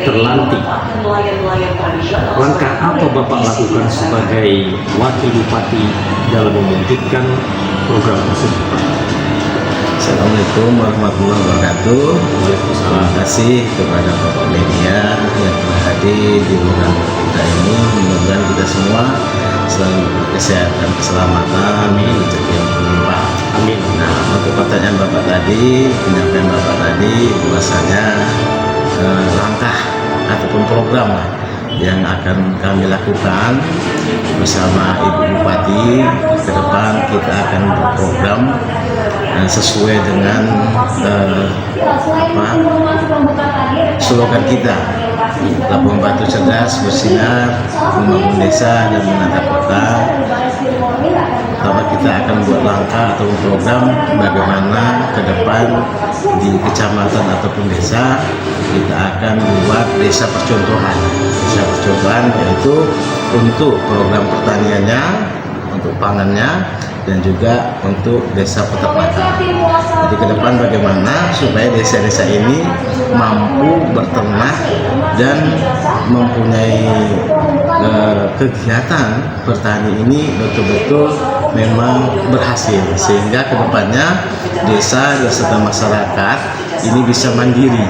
terlantik. Langkah apa Bapak lakukan sebagai wakil bupati dalam mewujudkan program tersebut? Assalamualaikum warahmatullahi wabarakatuh. Terima kasih kepada Bapak media yang telah hadir di ruangan kita ini. Mudah-mudahan kita semua selalu kesehatan, keselamatan, rezeki yang berlimpah. Amin. Nah, untuk pertanyaan Bapak tadi, penyampaian Bapak tadi, bahwasanya langkah ataupun program yang akan kami lakukan bersama Ibu Bupati. Ke depan kita akan berprogram sesuai dengan slogan kita, Labuan Batu Cerdas Bersinar, Membangun Desa dan Menata Kota. Pertama kita akan buat langkah atau program bagaimana ke depan di kecamatan ataupun desa kita akan buat desa percontohan. Desa percontohan yaitu untuk program pertaniannya, untuk pangannya, dan juga untuk desa peternakan. Jadi ke depan bagaimana supaya desa-desa ini mampu berternak dan mempunyai kegiatan bertani ini betul-betul memang berhasil, sehingga ke depannya desa serta masyarakat ini bisa mandiri,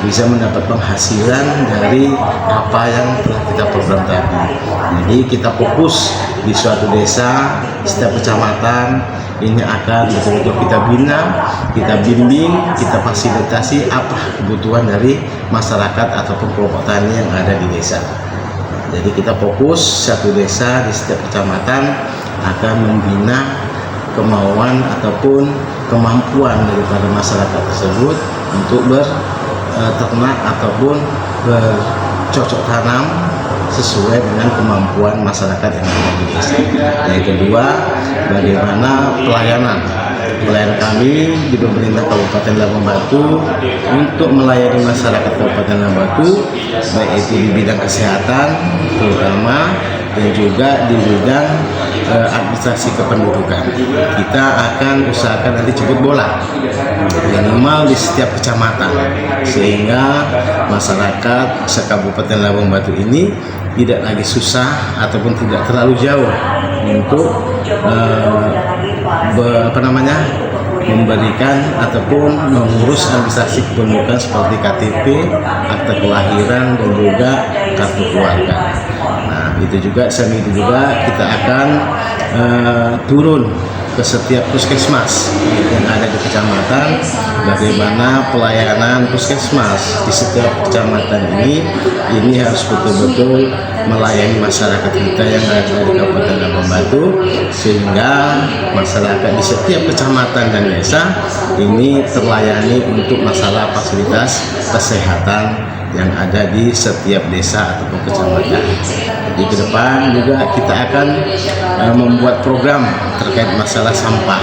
bisa mendapat penghasilan dari apa yang telah kita program tadi. Jadi kita fokus di suatu desa, setiap kecamatan ini akan betul-betul kita bina, kita bimbing, kita fasilitasi apa kebutuhan dari masyarakat ataupun kelompok tani yang ada di desa. Jadi kita fokus satu desa di setiap kecamatan akan membina kemauan ataupun kemampuan daripada masyarakat tersebut untuk berternak ataupun bercocok tanam sesuai dengan kemampuan masyarakat yang ada di desa. Yang kedua, bagaimana pelayanan kami di pemerintah Kabupaten Labuan Batu untuk melayani masyarakat Kabupaten Labuan Batu, baik itu di bidang kesehatan terutama, dan juga di bidang administrasi kependudukan. Kita akan usahakan nanti jemput bola minimal di setiap kecamatan, sehingga masyarakat se-Kabupaten Labuan Batu ini tidak lagi susah ataupun tidak terlalu jauh untuk memberikan ataupun mengurus administrasi kependudukan seperti KTP, akta kelahiran, dan juga kartu keluarga. Nah, itu juga kita akan turun ke setiap puskesmas yang ada di kecamatan, bagaimana pelayanan puskesmas di setiap kecamatan ini harus betul-betul melayani masyarakat kita yang ada di Kabupaten Labuan Batu, sehingga masyarakat di setiap kecamatan dan desa ini terlayani untuk masalah fasilitas kesehatan yang ada di setiap desa ataupun kecamatan. Jadi ke depan juga kita akan membuat program terkait masalah sampah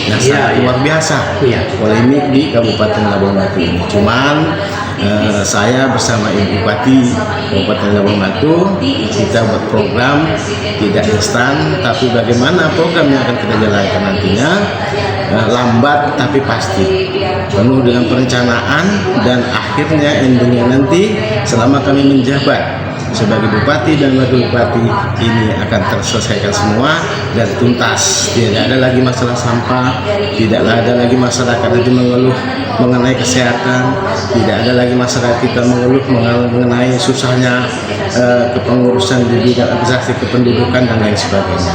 yang sangat luar biasa, polemik di Kabupaten Labuan Batu ini. Cuman saya bersama Ibu Bupati Kabupaten Labuan Batu, kita buat program tidak instan, tapi bagaimana program yang akan kita jalankan nantinya lambat tapi pasti, penuh dengan perencanaan, dan akhirnya endingnya nanti selama kami menjabat sebagai bupati dan wakil bupati ini akan terselesaikan semua dan tuntas. Tidak ada lagi masalah sampah, tidak ada lagi masyarakat itu mengeluh mengenai kesehatan, tidak ada lagi masyarakat kita mengeluh mengenai susahnya kepengurusan di bidang administrasi kependudukan dan lain sebagainya.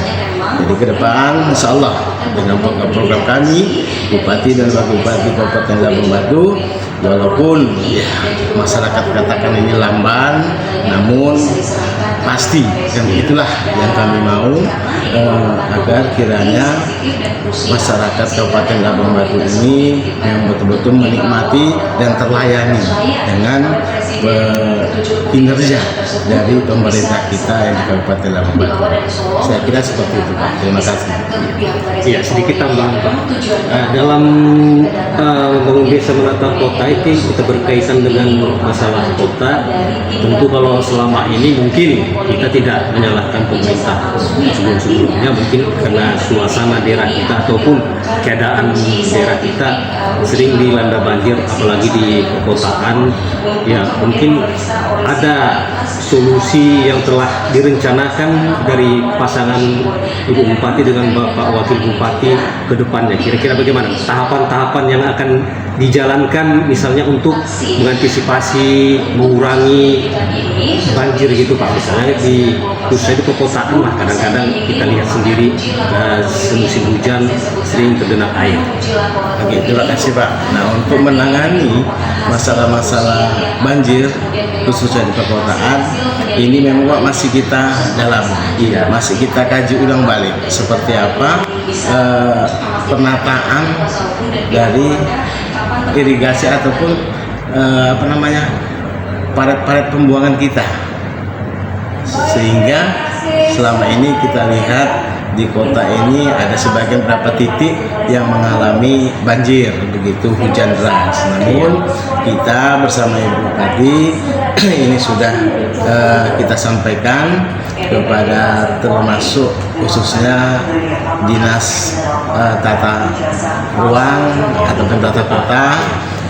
Jadi ke depan insya Allah dengan program kami, Bupati dan Wakil Bupati Kabupaten Labuan Batu, walaupun masyarakat katakan ini lamban, namun pasti yang itulah yang kami mau, agar kiranya masyarakat Kabupaten Labuan Batu ini yang betul-betul menikmati dan terlayani dengan kinerja dari pemerintah kita yang di Kabupaten Labuan Batu. Saya kira seperti itu, Pak. Terima kasih. Iya, sedikit tambahan, Pak. Dalam membangun desa menata kota itu kita berkaitan dengan masalah kota. Tentu kalau selama ini mungkin kita tidak menyalahkan pemerintah sebelum-sebelumnya, mungkin karena suasana daerah kita ataupun keadaan daerah kita sering dilanda banjir, apalagi di perkotaan. Ya mungkin ada solusi yang telah direncanakan dari pasangan Ibu Bupati dengan Bapak Wakil Bupati ke depannya. Kira-kira bagaimana tahapan-tahapan yang akan dijalankan misalnya untuk mengantisipasi, mengurangi banjir gitu Pak, misalnya di khususnya di perkotaan lah, kadang-kadang kita lihat sendiri semusim hujan sering tergenang air. Oke, terima kasih Pak. Nah, untuk menangani masalah-masalah banjir khususnya di perkotaan ini memang Pak masih kita dalam, masih kita kaji ulang balik seperti apa penataan dari irigasi ataupun parit-parit pembuangan kita, sehingga selama ini kita lihat di kota ini ada sebagian beberapa titik yang mengalami banjir begitu hujan deras. Namun kita bersama Ibu Bupati ini sudah kita sampaikan kepada termasuk khususnya dinas tata ruang ataupun tata kota,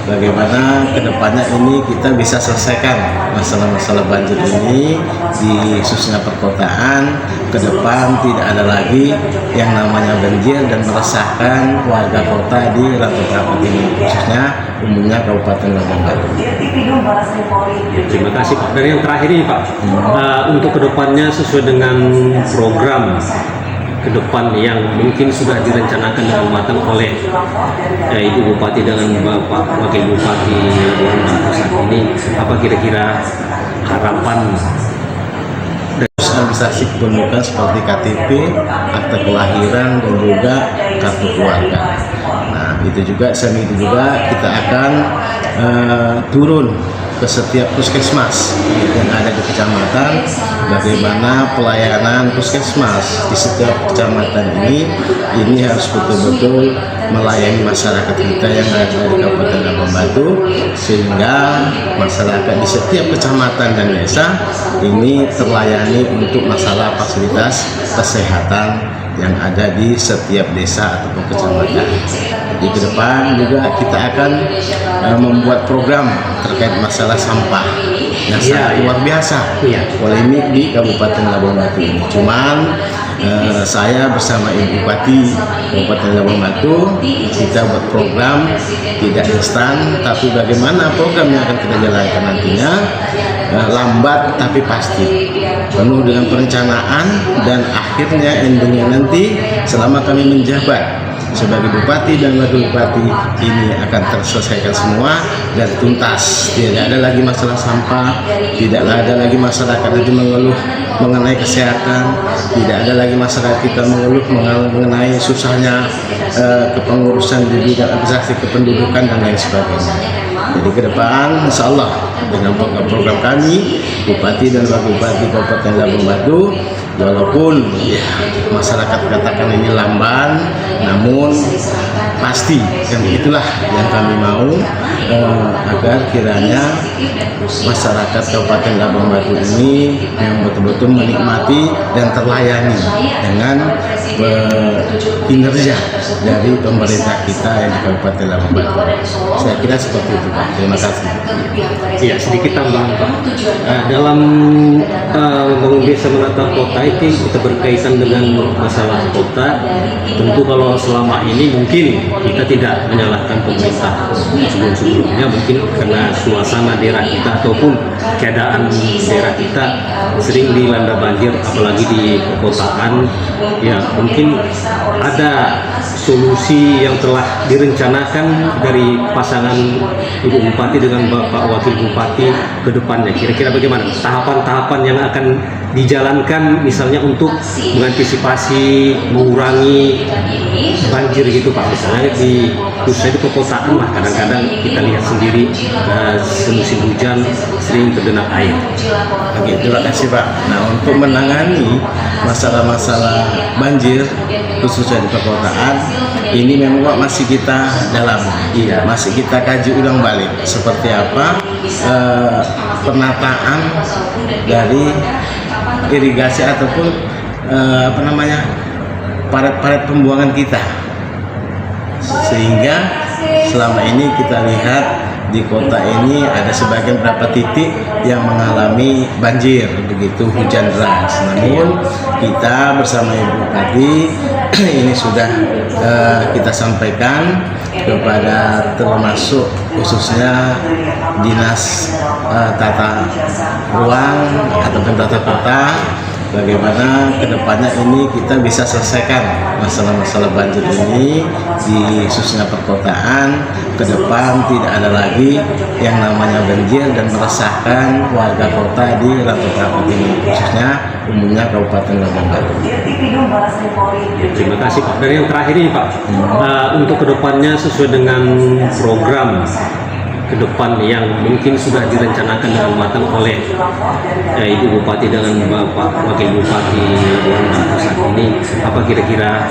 bagaimana kedepannya ini kita bisa selesaikan masalah-masalah banjir ini di khususnya perkotaan. Ke depan tidak ada lagi yang namanya banjir dan meresahkan warga kota di Rantau Prapat ini, khususnya umumnya Kabupaten Labuan Batu. Terima kasih Pak. Dan yang terakhir ini Pak, untuk kedepannya sesuai dengan program ke depan yang mungkin sudah direncanakan dengan matang oleh Ibu Bupati dengan Bapak Wakil Bupati Labuan Batu saat ini, apa kira-kira harapan administrasi kependudukan seperti KTP, akta kelahiran dan juga kartu keluarga. Nah, itu juga kita akan turun ke setiap puskesmas yang ada di kecamatan, bagaimana pelayanan puskesmas di setiap kecamatan ini harus betul-betul melayani masyarakat kita yang ada di Kabupaten Labuan Batu, sehingga masyarakat di setiap kecamatan dan desa ini terlayani untuk masalah fasilitas kesehatan yang ada di setiap desa ataupun kecamatan. Jadi ke depan juga kita akan membuat program terkait masalah sampah yang sangat luar biasa, polemik di Kabupaten Labuan Batu ini. Cuman saya bersama Ibu Bupati Kabupaten Labuan Batu kita buat program tidak instan, tapi bagaimana program yang akan kita jalankan nantinya lambat tapi pasti, penuh dengan perencanaan, dan akhirnya endingnya nanti selama kami menjabat sebagai bupati dan wakil bupati ini akan terselesaikan semua dan tuntas. Tidak ada lagi masalah sampah, tidak ada lagi masyarakat lagi mengeluh mengenai kesehatan, tidak ada lagi masyarakat kita mengeluh mengenai susahnya kepengurusan di bidang administrasi kependudukan dan lain sebagainya. Jadi ke depan insya Allah dengan program kami Bupati dan Wakil Bupati Kabupaten Labuan Batu, walaupun masyarakat katakan ini lamban, namun pasti kan itulah yang kami mau, agar kiranya masyarakat Kabupaten Labuan Batu ini yang betul-betul menikmati dan terlayani dengan kinerja dari pemerintah kita yang di Kabupaten Labuan Batu. Saya kira seperti itu Pak. Terima kasih. Iya, sedikit tambahan Pak. Dalam membangun desa menata kota itu kita berkaitan dengan masalah kota. Tentu kalau selama ini mungkin kita tidak menyalahkan pemerintah sebelum-sebelumnya, mungkin karena suasana daerah kita ataupun keadaan daerah kita sering dilanda banjir, apalagi di perkotaan. Ya mungkin ada solusi yang telah direncanakan dari pasangan Ibu Bupati dengan Bapak Wakil Bupati ke depannya. Kira-kira bagaimana tahapan-tahapan yang akan dijalankan misalnya untuk mengantisipasi, mengurangi banjir gitu Pak, misalnya di khususnya di perkotaan lah, kadang-kadang kita lihat sendiri semusim hujan sering tergenang air. Oke, terima kasih Pak. Nah, untuk menangani masalah-masalah banjir khususnya di perkotaan ini memang Pak masih kita dalam, masih kita kaji ulang balik seperti apa penataan dari irigasi ataupun parit-parit pembuangan kita, sehingga selama ini kita lihat di kota ini ada sebagian beberapa titik yang mengalami banjir begitu hujan deras. Namun kita bersama Ibu Bupati ini sudah kita sampaikan kepada termasuk khususnya dinas tata ruang ataupun tata kota, bagaimana kedepannya ini kita bisa selesaikan masalah-masalah banjir ini di khususnya perkotaan. Ke depan tidak ada lagi yang namanya banjir dan meresahkan warga kota di Rantau Prapat ini, khususnya umumnya Kabupaten Labuan Batu. Terima kasih Pak. Dan yang terakhir ini Pak, untuk kedepannya sesuai dengan program ke depan yang mungkin sudah direncanakan dengan matang oleh Ibu Bupati dengan Bapak Wakil Bupati Labuan Batu saat ini, apa kira-kira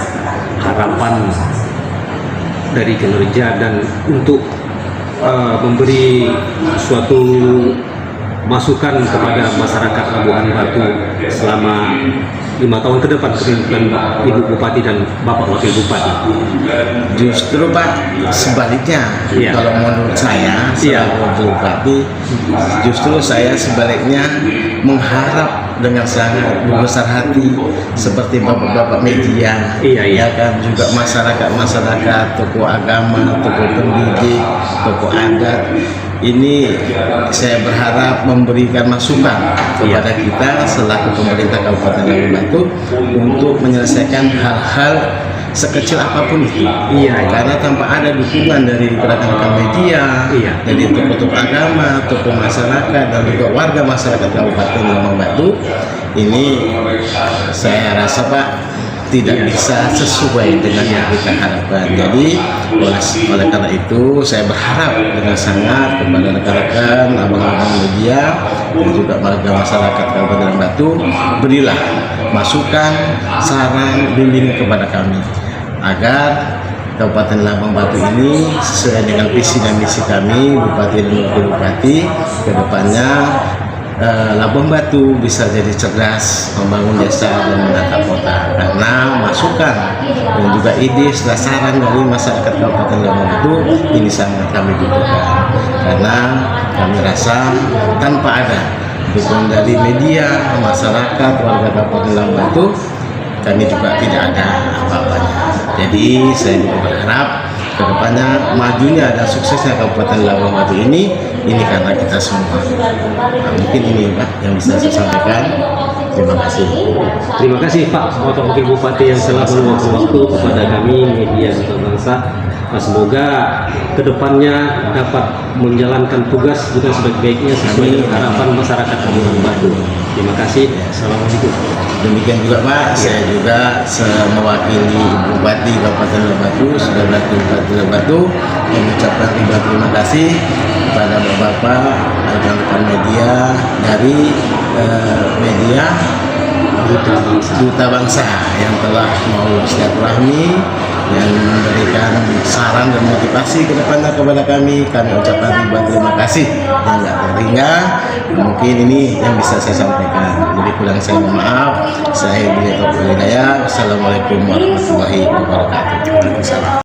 harapan dari kinerja dan untuk memberi suatu masukan kepada masyarakat Labuan Batu selama 5 tahun ke depan kepemimpinan Ibu Bupati dan Bapak Wakil Bupati? Justru Pak, sebaliknya, kalau menurut saya selaku Wakil Bupati, justru saya sebaliknya mengharap dengan sangat besar hati seperti bapak-bapak media, ya kan, juga masyarakat, tokoh agama, tokoh pendidik, tokoh adat. Ini saya berharap memberikan masukan kepada kita selaku pemerintah Kabupaten Labuan Batu untuk menyelesaikan hal-hal sekecil apapun itu. Karena tanpa ada dukungan dari rekan-rekan media, dari tokoh-tokoh agama, tokoh masyarakat, dan juga warga masyarakat Kabupaten Labuan Batu, ini saya rasa Pak tidak bisa sesuai dengan yang kita harapkan. Jadi oleh karena itu saya berharap dengan sangat kepada rekan-rekan, abang-abang media dan juga warga masyarakat Kabupaten Labuan Batu, berilah masukan, saran, bimbingan kepada kami agar Kabupaten Labuan Batu ini sesuai dengan visi dan misi kami, Bupati dan Wakil Bupati, ke depannya Labuan Batu bisa jadi cerdas membangun desa dan menata kota, karena masukan dan juga ide saran dari masyarakat Kabupaten Labuan Batu ini sangat kami butuhkan, karena kami rasa tanpa ada dukungan dari media, masyarakat, warga Kabupaten Labuan Batu, kami juga tidak ada apa-apanya. Jadi saya juga berharap kedepannya majunya dan suksesnya Kabupaten Labuan Batu ini karena kita semua. Nah, mungkin ini Pak yang bisa saya sampaikan. Terima kasih. Terima kasih Pak Bapak Wakil Bupati yang telah meluangkan waktu kepada kami media Duta Bangsa. Semoga kedepannya dapat menjalankan tugas dengan sebaik-baiknya sesuai dengan harapan masyarakat Labuan Batu. Terima kasih. Assalamualaikum. Demikian juga Pak, saya juga mewakili Bupati Kabupaten Labuan Batu, sudah berarti Bupati Labuan Batu, mengucapkan terima kasih kepada Bapak rekan-rekan media dari media Duta Bangsa yang telah mau silaturahmi, yang memberikan saran dan motivasi ke depannya kepada kami. Kami ucapkan terima kasih yang tak terhingga. Mungkin ini yang bisa saya sampaikan. Lebih kurang saya mohon maaf. Saya Billy Taufiq Hidayah. Assalamualaikum warahmatullahi wabarakatuh.